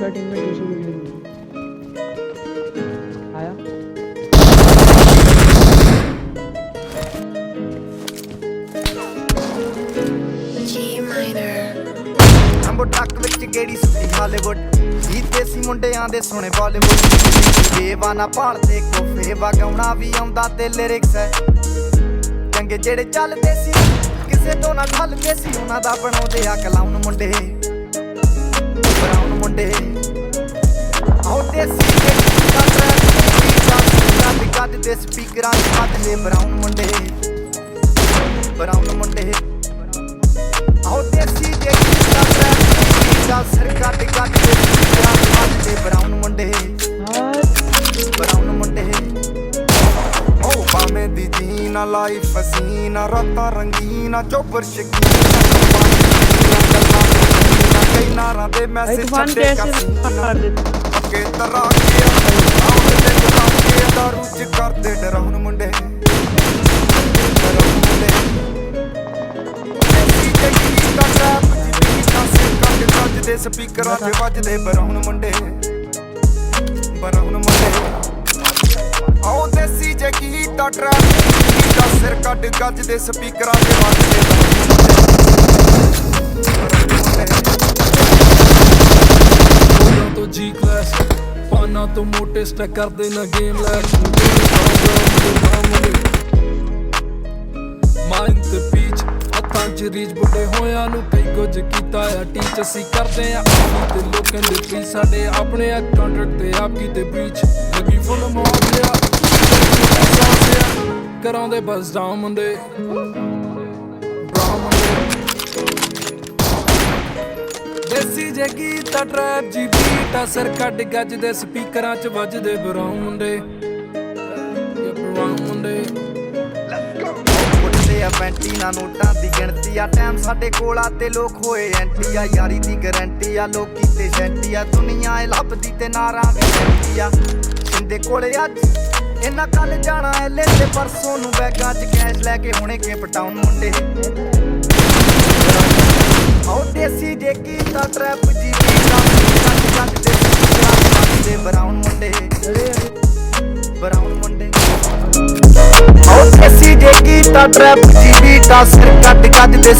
Setting में दूसरी building में आया। ਅੰਬੋ ਟੱਕ ਵਿੱਚ ਗੇੜੀ ਸੁੱਤੀ ਹਾਲੀਵੁੱਡ ਹੀ ਦੇਸੀ ਮੁੰਡਿਆਂ ਦੇ ਸੋਹਣੇ ਬਾਲੀਵੁੱਡ ਬੇਵਾਨਾ ਭਾਲਦੇ ਕੋਫੇ ਵਗਾਉਣਾ ਵੀ ਆਉਂਦਾ ਤੇ ਲਿਰਿਕਸ ਹੈ ਚੰਗੇ ਜਿਹੜੇ ਚੱਲਦੇ ਸੀ ਕਿਸੇ ਤੋਂ ਨਾ ਠੱਲਦੇ ਸੀ ਉਹਨਾਂ ਦਾ ਬਣਾਉਂਦੇ ਆ ਕਲਾਉਨ ਮੁੰਡੇ ਬਰਾਉਨ ਮੁੰਡੇ ਆਉ ਦੇਸੀ ਗੱਜ ਦੇ ਸਪੀਕਰਾਂ ਚ ਵੱਜਦੇ ਬਰਾਉਨ ਮੁੰਡੇ ਆਉ ਦੇਸੀ ਦੇ ਸਿਰ ਕੱਟ ਦੇ ਬਰਾਉਨ ਮੁੰਡੇ ਓ ਬਾਵੇਂ ਦੀ ਜੀਨਾ ਲਾਈਫ ਹਸੀਨਾ ਰਾਤਾਂ ਰੰਗੀਨਾ ਚੋਬਰ ਸ਼ਕੀਨਾ ਕਈ ਨਾਰਾਂ ਦੇ ਮੈਸੇਜ ਛੱਡੇ ਅੱਗੇ ਤਰਾ ਕੇ ਆਉਂਦੇ ਤਰਾ ਕੇ ਦਾਰੂ ਚ ਕਰਦੇ ਡਰਾਉਣ ਮੁੰਡੇ ਦੇ ਸਪੀਕਰਾਂ 'ਚ ਵੱਜਦੇ ਬਰਾਉਨ ਮੁੰਡੇ ਆਓ ਦੇਸੀ ਜੇ ਗੀਤਾ ਟਰੈਪ ਦਾ ਸਿਰ ਕੱਢ ਗੱਜ ਦੇ ਸਪੀਕਰਾਂ 'ਚ ਵੱਜਦੇ ਉਹਨਾਂ ਤੋਂ ਜੀ ਕਲਾਸ ਪਾਨਾ ਤੋਂ ਮੋਟੇ ਸਟੈਕ ਕਰਦੇ ਨਾ ਗੇਮ ਲੈਟ ਮਾਈਂਡ ਤੇ ਪੀਚ ਹੱਥਾਂ 'ਚ ਰੀਚ ਬੁੱਢੇ ਹੋਇਆਂ ਨੂੰ ਕਈ ਕੁਝ ਕੀਤਾ ਆ ਟੀਚ ਅਸੀਂ ਕਰਦੇ ਆ ਤੇ ਲੋਕਾਂ ਦੇ ਪੀ ਸਾਡੇ ਆਪਣੇ ਆ ਕੰਟਰੈਕਟ ਤੇ ਆਪ ਕੀਤੇ ਬ੍ਰੀਚ ਲੱਗੀ ਫੁੱਲ ਮੌਜਿਆ ਕਰਾਉਂਦੇ ਬਸ ਡਾਊਨ ਮੁੰਡੇ ਦੇਸੀ ਜੇ ਗੀਤਾ ਟਰੈਪ ਜੀ ਬੀਟ ਆ ਸਿਰ ਕੱਢ ਗੱਜ ਦੇ ਸਪੀਕਰਾਂ 'ਚ ਵੱਜਦੇ ਬਰਾਉਨ ਮੁੰਡੇ ਆ ਪੈਂਟੀਨਾ ਨੋਟਾਂ ਦੀ ਗਿਣਤੀ ਆ ਟਾਈਮ ਸਾਡੇ ਕੋਲ ਆ ਤੇ ਲੋਕ ਹੋਏ ਐਂਟੀ ਆ ਯਾਰੀ ਦੀ ਗਰੰਟੀ ਆ ਲੋਕੀ ਤੇ ਸ਼ੈਂਟੀ ਆ ਦੁਨੀਆ ਏ ਲੱਭਦੀ ਤੇ ਨਾਰਾਂ ਵੀ ਲੈਂਦੀ ਆ ਸਿੰਦੇ ਕੋਲੇ ਅੱਜ ਇਹਨਾਂ ਕੱਲ ਜਾਣਾ ਐਲੇ ਤੇ ਪਰਸੋਂ ਨੂੰ ਬੈਗਾਂ 'ਚ ਕੈਸ਼ ਲੈ ਕੇ ਹੁਣੇ ਕੇਪ ਟਾਊਨ ਮੁੰਡੇ ਆਉ ਦੇਸੀ ਜੇ ਕੀਤਾ ਟਰੈਪ ਜੀ ਦੇ ਬਰਾਉਨ ਮੁੰਡੇ ਆਉ ਦੇਸੀ ਜੇ ਕੀਤਾ ਟਰੈਪ ਜੀ ਬੀਟਾ ਸਿਰ ਕੱਟ ਦੇ